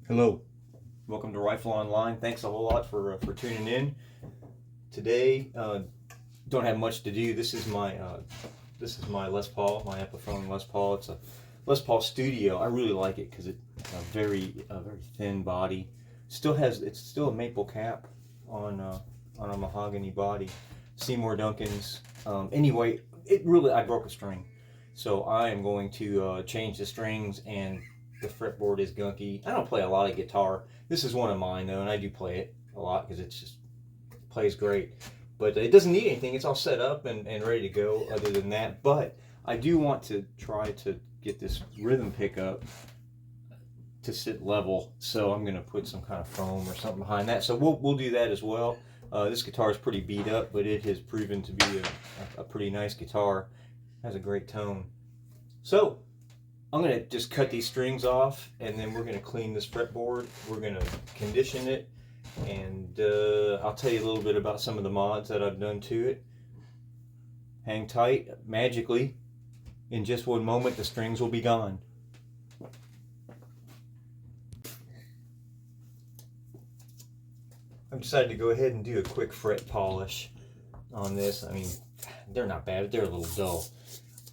Hello, welcome to Rifle Online. Thanks a whole lot for tuning in. Today, don't have much to do. This is my Les Paul, my Epiphone Les Paul. It's a Les Paul Studio. I really like it because it's a very thin body. It's still a maple cap on a mahogany body. Seymour Duncan's. Anyway, I broke a string, so I am going to change the strings, and the fretboard is gunky. I don't play a lot of guitar. This is one of mine though, and I do play it a lot because it plays great. But it doesn't need anything. It's all set up and ready to go other than that. But I do want to try to get this rhythm pickup to sit level. So I'm going to put some kind of foam or something behind that. So we'll do that as well. This guitar is pretty beat up, but it has proven to be a pretty nice guitar. It has a great tone. So I'm going to just cut these strings off, and then we're going to clean this fretboard. We're going to condition it, and I'll tell you a little bit about some of the mods that I've done to it. Hang tight. Magically, in just one moment, the strings will be gone. I've decided to go ahead and do a quick fret polish on this. I mean, they're not bad, they're a little dull.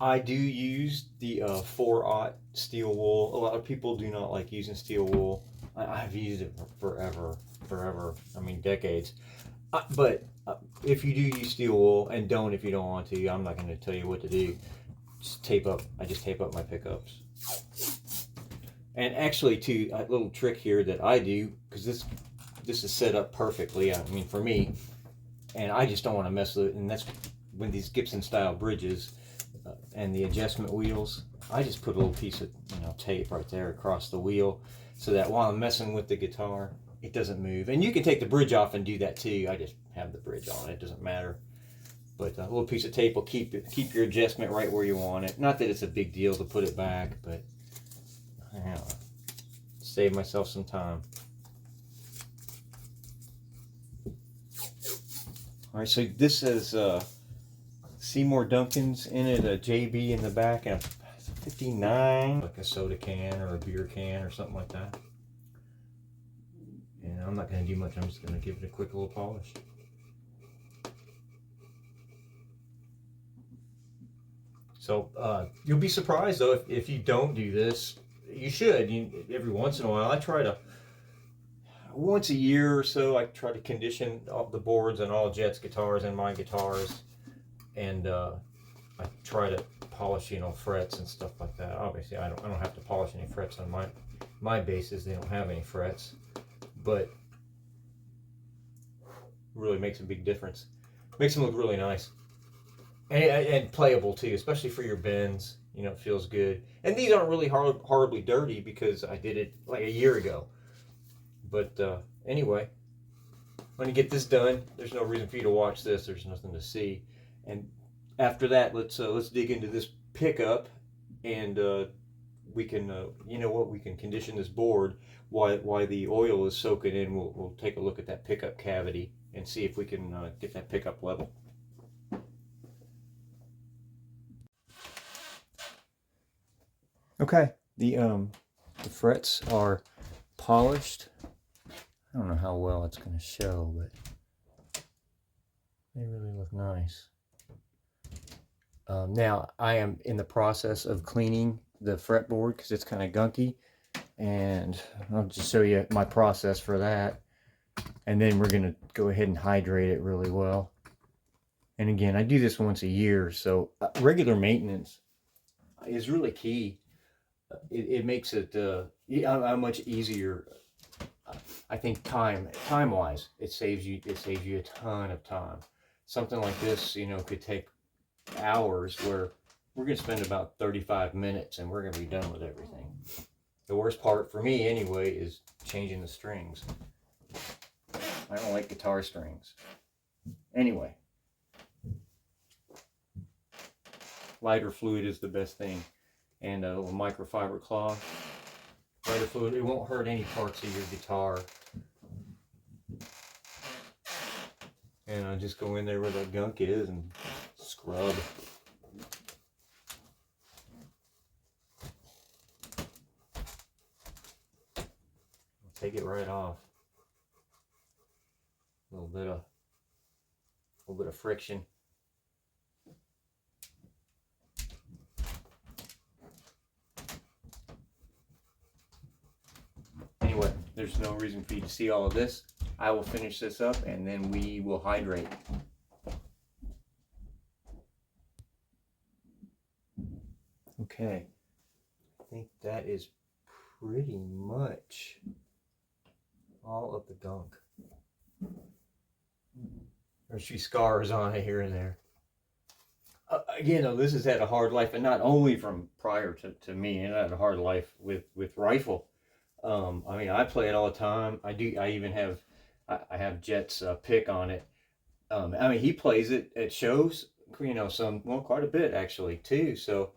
I do use the 4/0 steel wool. A lot of people do not like using steel wool. I've used it forever. I mean, decades. But if you do use steel wool, and don't if you don't want to, I'm not going to tell you what to do. Just tape up. I just tape up my pickups. And actually, too, a little trick here that I do, because this is set up perfectly. I mean, for me, and I just don't want to mess with it. And that's when these Gibson style bridges. And the adjustment wheels, I just put a little piece of tape right there across the wheel, so that while I'm messing with the guitar, it doesn't move. And you can take the bridge off and do that too. I just have the bridge on; it doesn't matter. But a little piece of tape will keep your adjustment right where you want it. Not that it's a big deal to put it back, but save myself some time. All right, so this is Seymour Duncan's in it, a JB in the back, and a 59, like a soda can or a beer can or something like that. And I'm not going to do much. I'm just going to give it a quick little polish. So you'll be surprised though if you don't do this. You should. Every once in a while, I try to. Once a year or so, I try to condition all the boards on all Jet's guitars and my guitars. And I try to polish, frets and stuff like that. Obviously, I don't have to polish any frets on my basses. They don't have any frets, but it really makes a big difference. Makes them look really nice and playable too, especially for your bends. It feels good. And these aren't really horribly dirty because I did it like a year ago. But anyway, when you get this done, there's no reason for you to watch this. There's nothing to see. And after that, let's dig into this pickup, and we can we can condition this board while the oil is soaking in. We'll take a look at that pickup cavity and see if we can get that pickup level. Okay, the frets are polished. I don't know how well it's going to show, but they really look nice. Now I am in the process of cleaning the fretboard because it's kind of gunky, and I'll just show you my process for that, and then we're going to go ahead and hydrate it really well. And again, I do this once a year, so regular maintenance is really key. It makes it much easier. I think time-wise, it saves you a ton of time. Something like this, could take hours, where we're going to spend about 35 minutes and we're going to be done with everything. The worst part for me anyway is changing the strings. I don't like guitar strings. Anyway, lighter fluid is the best thing, and a little microfiber cloth. Lighter fluid, it won't hurt any parts of your guitar. And I just go in there where that gunk is and scrub. take it right off. A little bit of friction. Anyway, there's no reason for you to see all of this. I will finish this up and then we will hydrate. Okay, I think that is pretty much all of the gunk. There's a few scars on it here and there. Again, though, this has had a hard life, and not only from prior to me, and I had a hard life with rifle. I mean, I play it all the time. I even have, I have Jet's pick on it. I mean, he plays it at shows, you know, quite a bit actually too. So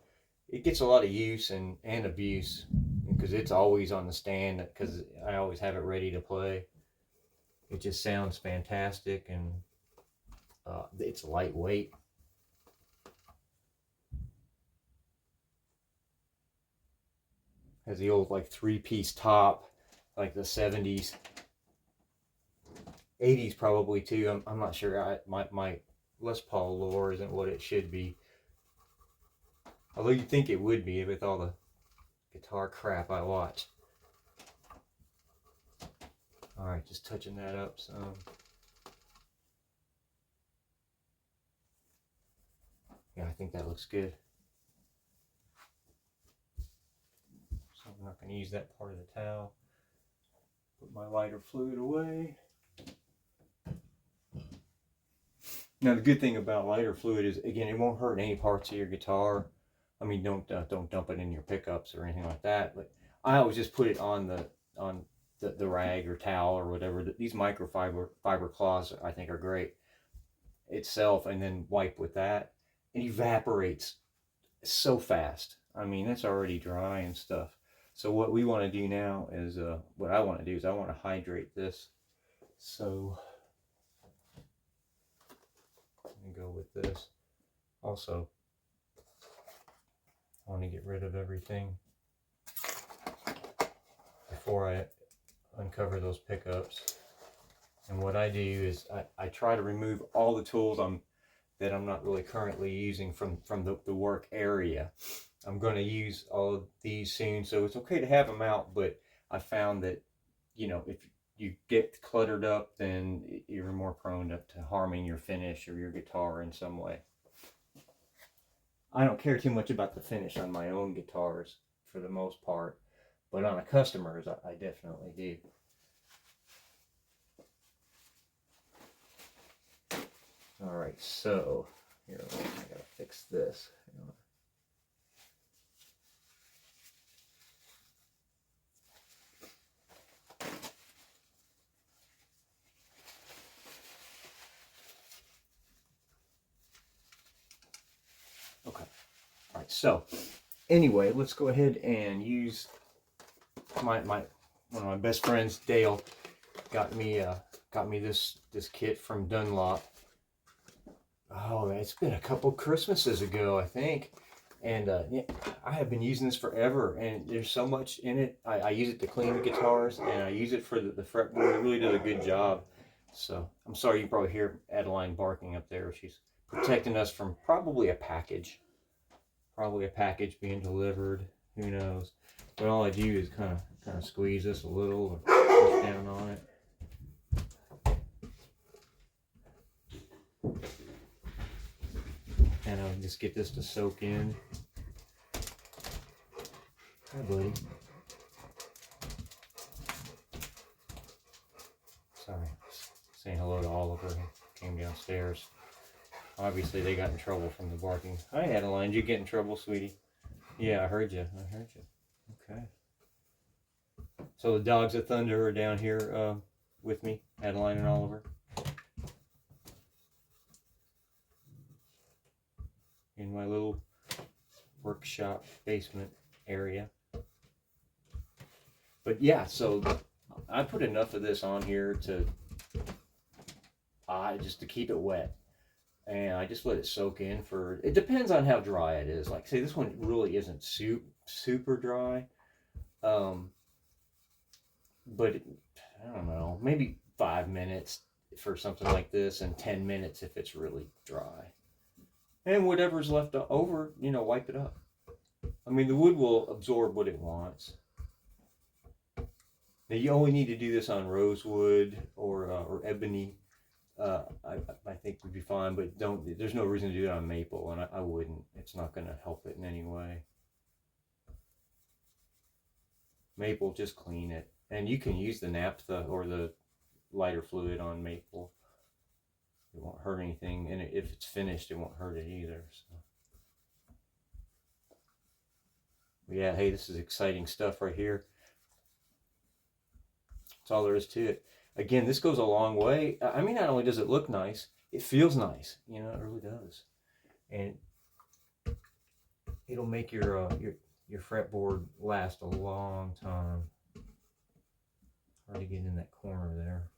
it gets a lot of use and abuse because it's always on the stand because I always have it ready to play. It just sounds fantastic, and it's lightweight. Has the old like 3-piece top, like the 70s, 80s probably too. I'm not sure. My Les Paul lore isn't what it should be. Although you'd think it would be with all the guitar crap I watch. Alright, just touching that up some. Yeah, I think that looks good. So I'm not going to use that part of the towel. Put my lighter fluid away. Now the good thing about lighter fluid is, again, it won't hurt any parts of your guitar. I mean, don't dump it in your pickups or anything like that. But I always just put it on the rag or towel or whatever. These microfiber cloths I think are great itself, and then wipe with that. It evaporates so fast. I mean, that's already dry and stuff. So what we want to do now is, what I want to do is I want to hydrate this. So let me go with this. Also, I want to get rid of everything before I uncover those pickups. And what I do is I try to remove all the tools that I'm not really currently using from the work area. I'm going to use all of these soon, so it's okay to have them out, but I found that, you know, if you get cluttered up, then you're more prone to harming your finish or your guitar in some way. I don't care too much about the finish on my own guitars for the most part, but on a customer's I definitely do. Alright, so here, I gotta fix this. Okay. Alright, so anyway, let's go ahead and use one of my best friends, Dale, got me this kit from Dunlop. Oh, it's been a couple Christmases ago, I think. And yeah, I have been using this forever, and there's so much in it. I use it to clean the guitars, and I use it for the fretboard. It really does a good job. So I'm sorry, you can probably hear Adeline barking up there. She's protecting us from probably a package. Probably a package being delivered. Who knows? But all I do is kind of squeeze this a little or push down on it. And I'll just get this to soak in. Hi, buddy. Sorry, saying hello to Oliver. He came downstairs. Obviously, they got in trouble from the barking. Hi, Adeline. Did you get in trouble, sweetie? Yeah, I heard you. Okay. So the dogs of Thunder are down here with me, Adeline and Oliver. In my little workshop basement area. But yeah, so I put enough of this on here to just to keep it wet, and I just let it soak in for, it depends on how dry it is. Like, say this one really isn't super dry, but I don't know, maybe 5 minutes for something like this, and 10 minutes if it's really dry. And whatever's left over, you know, wipe it up. I mean, the wood will absorb what it wants. Now, you only need to do this on rosewood or ebony. I think would be fine, but don't. There's no reason to do it on maple, and I wouldn't. It's not going to help it in any way. Maple, just clean it, and you can use the naphtha or the lighter fluid on maple. It won't hurt anything, and if it's finished, it won't hurt it either. So. Yeah, hey, this is exciting stuff right here. That's all there is to it. Again, this goes a long way. I mean, not only does it look nice, it feels nice. You know, it really does. And it'll make your fretboard last a long time. Hard to get in that corner there.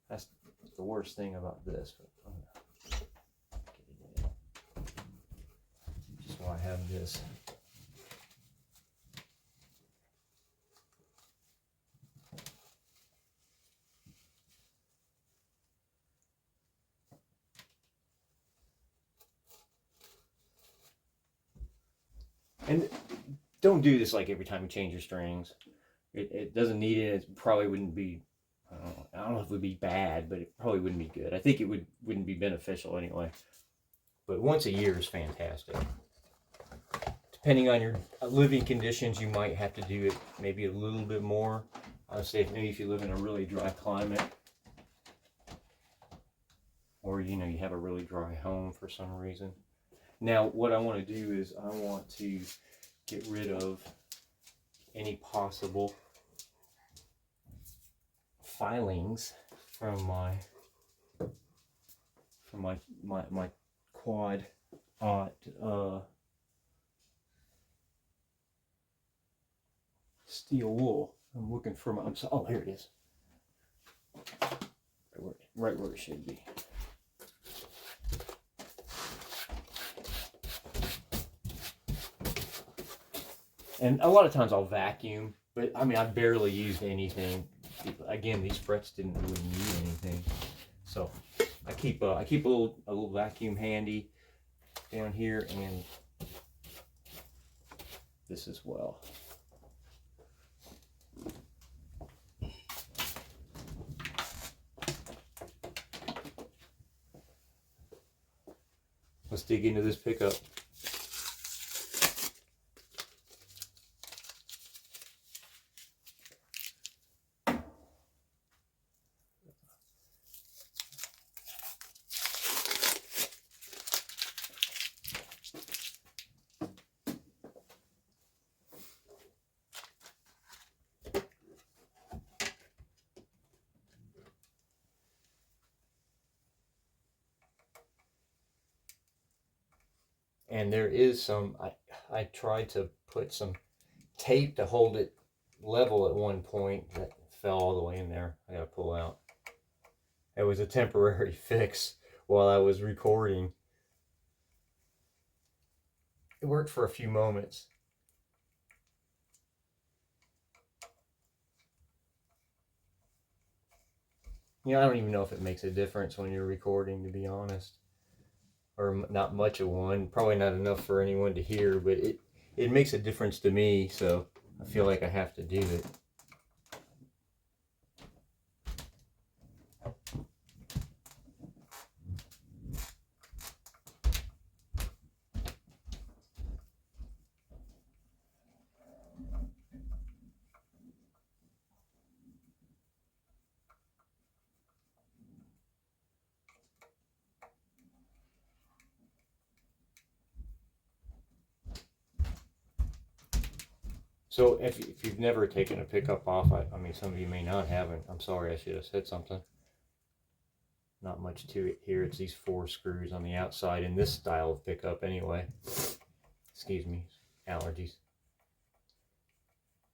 That's the worst thing about this. But I'm gonna get it in. Just why I have this. And don't do this like every time you change your strings. It doesn't need it. It probably wouldn't be, I don't know if it would be bad, but it probably wouldn't be good. I think it wouldn't be beneficial anyway. But once a year is fantastic. Depending on your living conditions, you might have to do it maybe a little bit more. I would say maybe if you live in a really dry climate, or you know you have a really dry home for some reason. Now, what I want to do is I want to get rid of any possible filings from my quad aught steel wool. I'm looking for my. Oh, here it is. Right where it should be. And a lot of times I'll vacuum, but I mean, I've barely used anything. Again, these frets didn't really need anything. So I keep a little vacuum handy down here, and this as well. Let's dig into this pickup. And there is some, I tried to put some tape to hold it level at one point. That fell all the way in there. I gotta pull out. It was a temporary fix while I was recording. It worked for a few moments. You know, I don't even know if it makes a difference when you're recording, to be honest. Or not much of one. Probably not enough for anyone to hear, but it makes a difference to me, so I feel like I have to do it. So if you've never taken a pickup off, I mean, some of you may not have, and I'm sorry, I should have said something. Not much to it here. It's these 4 screws on the outside in this style of pickup anyway. Excuse me, allergies.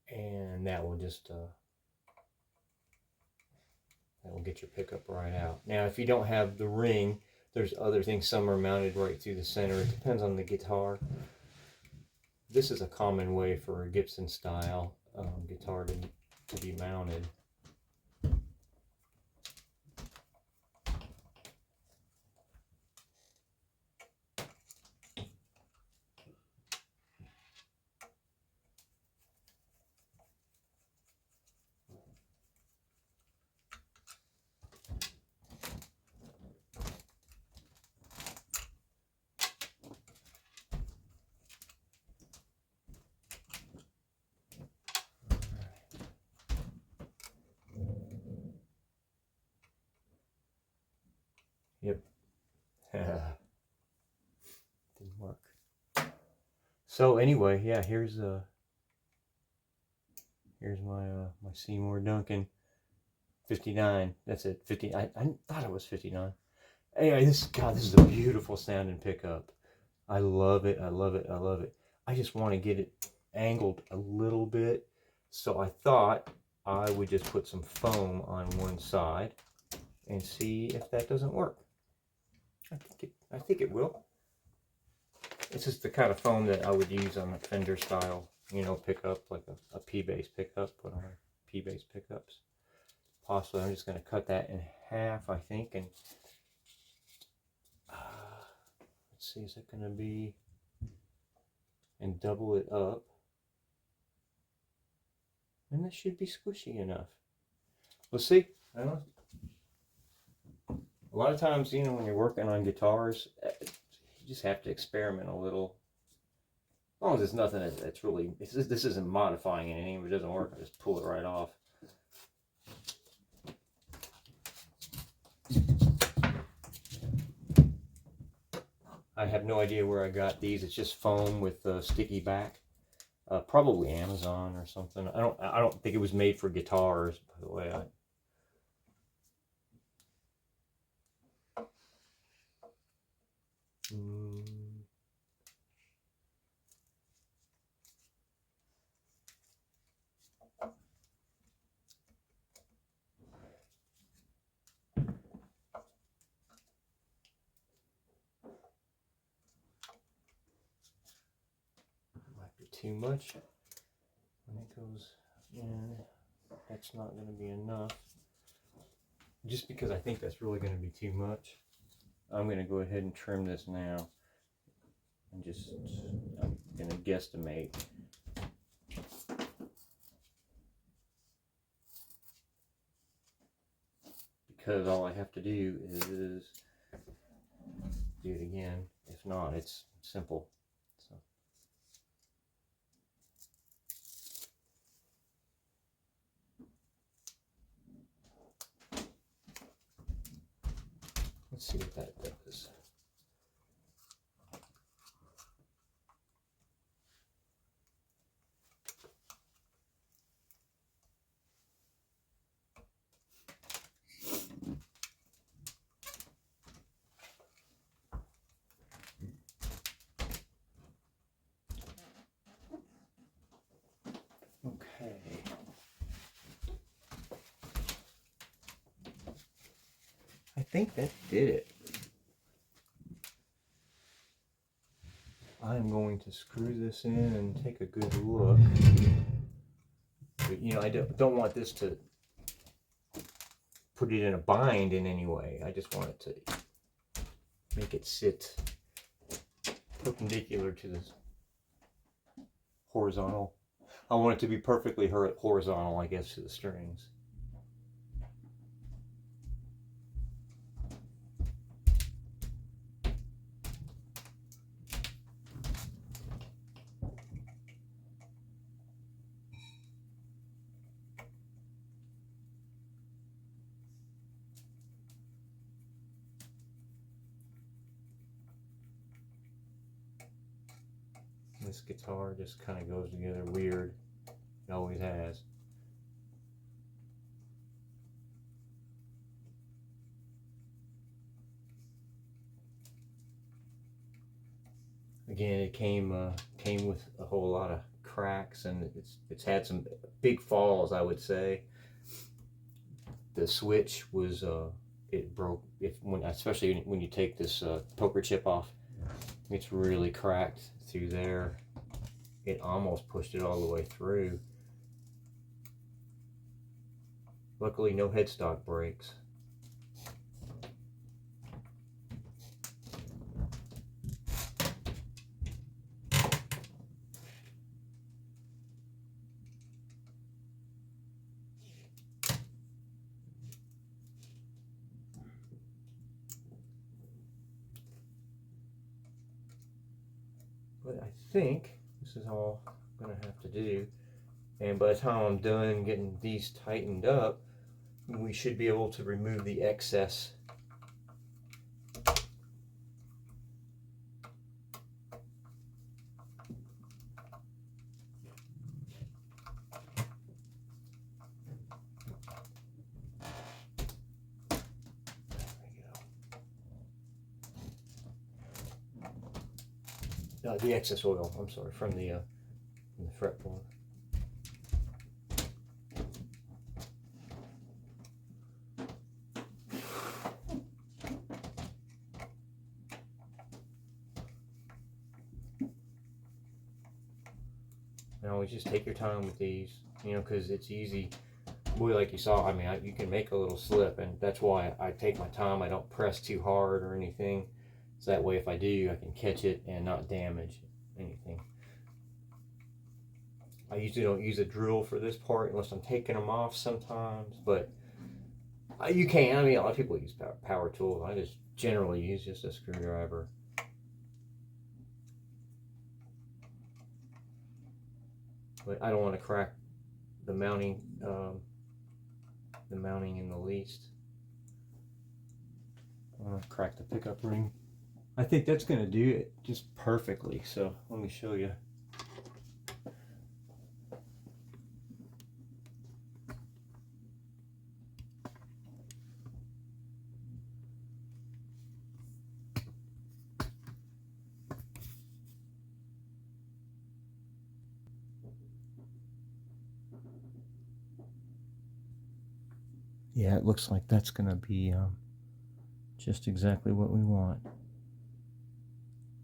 And that will just, that will get your pickup right out. Now, if you don't have the ring, there's other things. Some are mounted right through the center. It depends on the guitar. This is a common way for a Gibson style guitar to be mounted. So anyway, yeah, here's my my Seymour Duncan 59. That's it. 50. I thought it was 59. Anyway, this is a beautiful sounding pickup. I love it. I love it. I love it. I just want to get it angled a little bit, so I thought I would just put some foam on one side and see if that doesn't work. I think it will. This is the kind of foam that I would use on a Fender style, you know, pickup, like a P-bass pickup, put on P-bass pickups. Possibly, I'm just going to cut that in half, I think, and let's see, is it going to be, and double it up, and this should be squishy enough. We'll see. I don't know. A lot of times, you know, when you're working on guitars, you just have to experiment a little. As long as it's nothing that's really, this isn't modifying anything. If it doesn't work, I just pull it right off. I have no idea where I got these. It's just foam with a sticky back. Probably Amazon or something. I don't think it was made for guitars, by the way. Might be too much. When it goes in, that's not going to be enough. Just because I think that's really going to be too much, I'm going to go ahead and trim this now. And just, I'm going to guesstimate. Because all I have to do is do it again. If not, it's simple. So. Let's see what that does. Okay. I think that did it. I'm going to screw this in and take a good look. But, you know, I don't want this to put it in a bind in any way. I just want it to make it sit perpendicular to this horizontal. I want it to be perfectly horizontal, I guess, to the strings. This guitar just kind of goes together weird. It always has. Again, it came with a whole lot of cracks, and it's had some big falls, I would say. The switch was it broke especially when you take this poker chip off. It's really cracked through there. It almost pushed it all the way through. Luckily, no headstock breaks. But I think this is all I'm going to have to do. And by the time I'm done getting these tightened up, we should be able to remove the excess. the excess oil, I'm sorry, from the fretboard. And always just take your time with these, you know, because it's easy. Boy, like you saw, I mean, you can make a little slip, and that's why I take my time. I don't press too hard or anything. So that way, if I do, I can catch it and not damage anything. I usually don't use a drill for this part unless I'm taking them off sometimes, but you can. I mean, a lot of people use power tools. I just generally use just a screwdriver. But I don't want to crack the mounting in the least. I want to crack the pickup ring. I think that's going to do it just perfectly. So let me show you. Yeah, it looks like that's going to be just exactly what we want.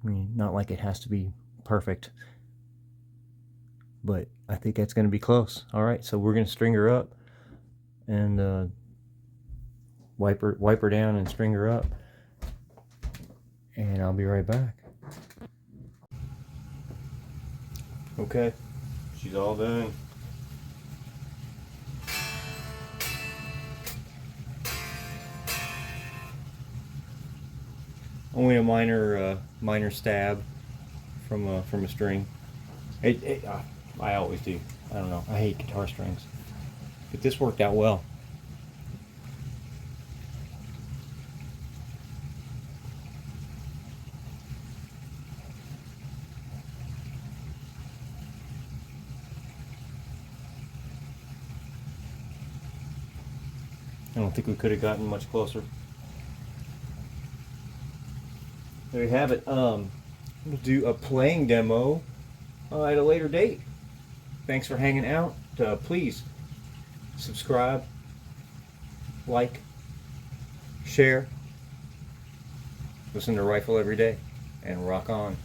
I mean, not like it has to be perfect, but I think that's going to be close. All right, so we're going to string her up and wipe her down and string her up, and I'll be right back. Okay, she's all done. Only a minor stab from a string. I always do. I don't know. I hate guitar strings, but this worked out well. I don't think we could have gotten much closer. There you have it. We'll do a playing demo at a later date. Thanks for hanging out. Please subscribe, like, share, listen to Rifle every day, and rock on.